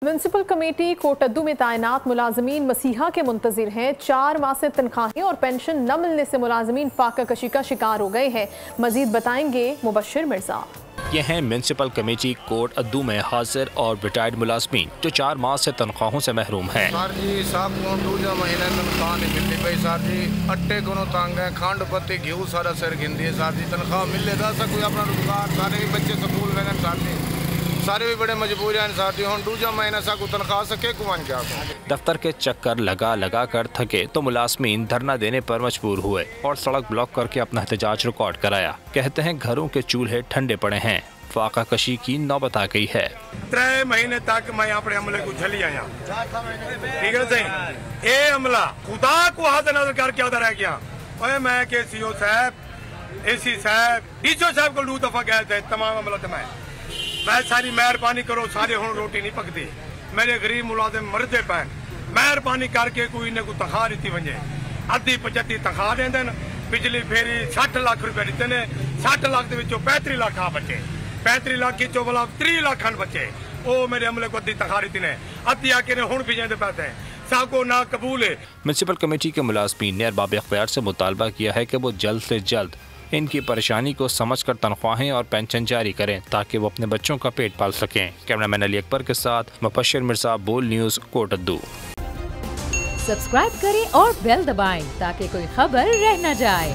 Municipal committee Kot Addu में तैनात मुलाजमीन मसीहा के मुंतजिर हैं। 4 माह से तनख्वाहें और पेंशन न मिलने से मुलाजमीन फाका कशी का शिकार हो गए हैं। मजीद बताएंगे मुबश्शिर मिर्जा। ये हैं म्युनिसिपल कमेटी कोटद्दू में हाजिर और रिटायर्ड मुलाजमीन जो 4 माह से तनख्वाहों से महरूम हैं। सर जी साहब को दूजा महीने तनख्वाह नहीं मिलती भाई सर जी, अट्टे को तंग है, खंड पत्ती घी सारा सिर गिनती है सर जी, तनख्वाह मिलेगा सर कोई अपना रोजगार, सारे भी बच्चे स्कूल गए सर जी, सारे भी बड़े मजबूर हैं सर जी। हम दूजा महीना सा को तनख्वाह सके कुमान क्या। दफ्तर के चक्कर लगा कर थके तो मुलाजमीन धरना देने पर मजबूर हुए और सड़क ब्लॉक करके अपना एहतजाज रिकॉर्ड कराया। कहते हैं घरों के चूल्हे ठंडे पड़े हैं, फाका कशी की नौबत आ गई है। 3 महीने तक मैं अपने अमले को झली आया, ठीक है सही। ये अमला खुदा को हाथ नजर करके आता रह गया। ओए मैं के सीओ साहब, एसी साहब, डीओ साहब को 2 दफा गए थे, तमाम अमला तो मैं सारी मेहरबानी करो, सारे हूँ रोटी नहीं पकती, मेरे गरीब मुलाजिम मरदे पे, मेहरबानी करके कोई ने को तनख्वाह दी वजे, अद्धी 75 तनख्वाह देंदे, बिजली फेरी 60 लाख रुपए दिते ने, 60 लाख के 35 लाख आ बचे, 35 लाख की 30 लाख बचे, वो मेरे अमले को अद्धी तनख्वाह दी ने, अद्धी आके ने हूँ भेजेंदे पैसे सबको ना कबूल है। म्युनिसिपल कमेटी के मुलाजमीन ने अरबाब इख्तियार से मुतालबा किया है कि वो जल्द से जल्द इनकी परेशानी को समझकर तनख्वाहें और पेंशन जारी करें ताकि वो अपने बच्चों का पेट पाल सकें। कैमरामैन अली अकबर के साथ मुबश्शिर मिर्जा, बोल न्यूज़, कोटद्दू। सब्सक्राइब करें और बेल दबाएं ताकि कोई खबर रह न जाए।